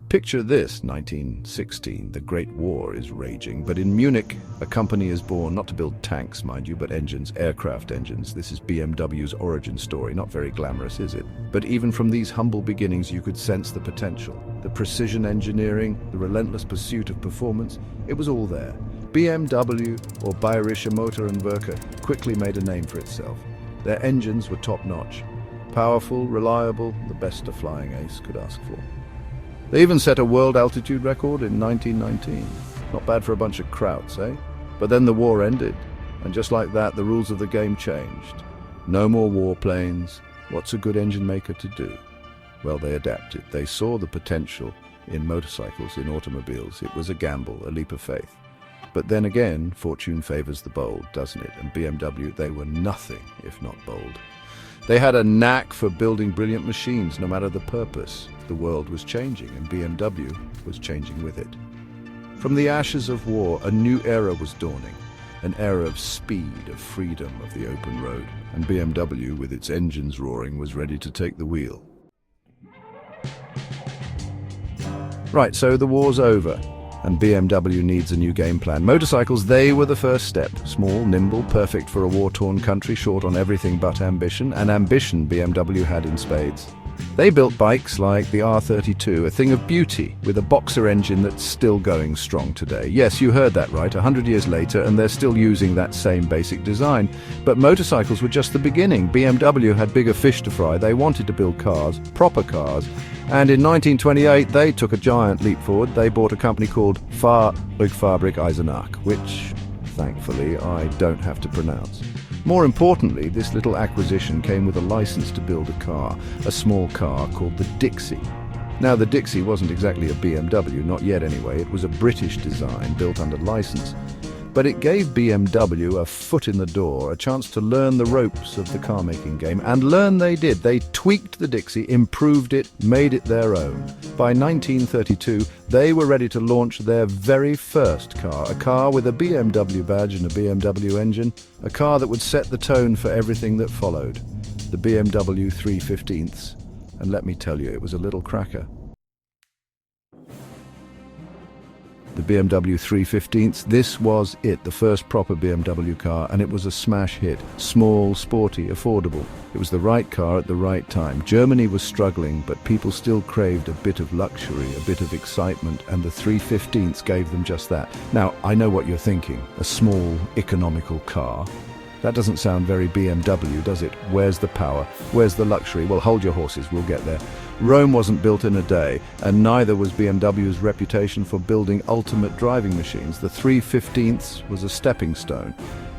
Picture this, 1916, the Great War is raging, but in Munich, a company is born, not to build tanks, mind you, but engines, aircraft engines. This is BMW's origin story, not very glamorous, is it? But even from these humble beginnings, you could sense the potential. The precision engineering, the relentless pursuit of performance, it was all there. BMW, or Bayerische Motorenwerke, quickly made a name for itself. Their engines were top-notch. Powerful, reliable, the best a flying ace could ask for. They even set a world altitude record in 1919. Not bad for a bunch of krauts, eh? But then the war ended, and just like that, the rules of the game changed. No more warplanes. What's a good engine maker to do? Well, they adapted. They saw the potential in motorcycles, in automobiles. It was a gamble, a leap of faith. But then again, fortune favors the bold, doesn't it? And BMW, they were nothing if not bold. They had a knack for building brilliant machines, no matter the purpose. The world was changing, and BMW was changing with it. From the ashes of war, a new era was dawning, an era of speed, of freedom, of the open road. And BMW, with its engines roaring, was ready to take the wheel. Right, so the war's over, and BMW needs a new game plan. Motorcycles, they were the first step. Small, nimble, perfect for a war-torn country, short on everything but ambition. And ambition BMW had in spades. They built bikes like the R32, a thing of beauty, with a boxer engine that's still going strong today. Yes, you heard that right, 100 years later, and they're still using that same basic design. But motorcycles were just the beginning. BMW had bigger fish to fry. They wanted to build cars, proper cars. And in 1928, they took a giant leap forward. They bought a company called Fahrzeugfabrik Eisenach, which, thankfully, I don't have to pronounce. More importantly, this little acquisition came with a license to build a car, a small car called the Dixie. Now, the Dixie wasn't exactly a BMW, not yet anyway. It was a British design built under license. But it gave BMW a foot in the door, a chance to learn the ropes of the car-making game. And learn they did. They tweaked the Dixie, improved it, made it their own. By 1932, they were ready to launch their very first car, a car with a BMW badge and a BMW engine, a car that would set the tone for everything that followed. The BMW 315ths. And let me tell you, it was a little cracker. The BMW 315ths, this was it, the first proper BMW car, and it was a smash hit. Small, sporty, affordable. It was the right car at the right time. Germany was struggling, but people still craved a bit of luxury, a bit of excitement, and the 315ths gave them just that. Now, I know what you're thinking. A small, economical car. That doesn't sound very BMW, does it? Where's the power? Where's the luxury? Well, hold your horses, we'll get there. Rome wasn't built in a day, and neither was BMW's reputation for building ultimate driving machines. The 315ths was a stepping stone.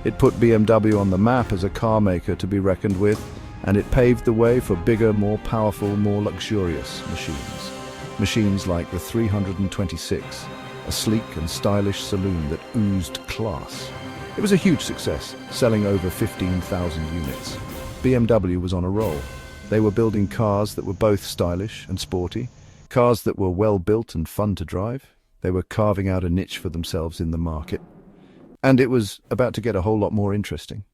It put BMW on the map as a car maker to be reckoned with, and it paved the way for bigger, more powerful, more luxurious machines. Machines like the 326, a sleek and stylish saloon that oozed class. It was a huge success, selling over 15,000 units. BMW was on a roll. They were building cars that were both stylish and sporty, cars that were well built and fun to drive. They were carving out a niche for themselves in the market. And it was about to get a whole lot more interesting.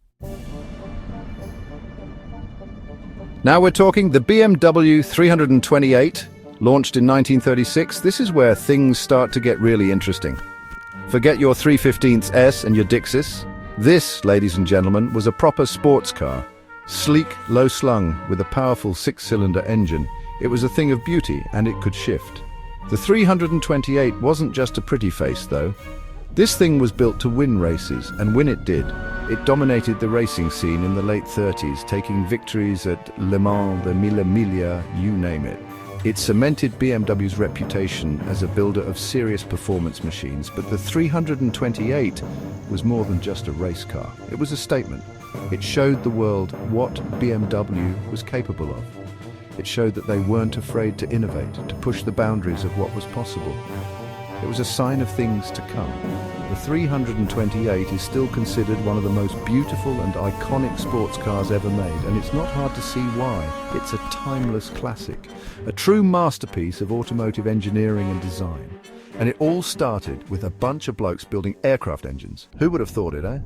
Now we're talking the BMW 328, launched in 1936. This is where things start to get really interesting. Forget your 315th S and your Dixis. This, ladies and gentlemen, was a proper sports car. Sleek, low-slung, with a powerful six-cylinder engine. It was a thing of beauty, and it could shift. The 328 wasn't just a pretty face, though. This thing was built to win races, and when it did, it dominated the racing scene in the late 30s, taking victories at Le Mans, the Mille Miglia, you name it. It cemented BMW's reputation as a builder of serious performance machines, but the 328 was more than just a race car. It was a statement. It showed the world what BMW was capable of. It showed that they weren't afraid to innovate, to push the boundaries of what was possible. It was a sign of things to come. The 328 is still considered one of the most beautiful and iconic sports cars ever made, and it's not hard to see why. It's a timeless classic, a true masterpiece of automotive engineering and design. And it all started with a bunch of blokes building aircraft engines. Who would have thought it, eh?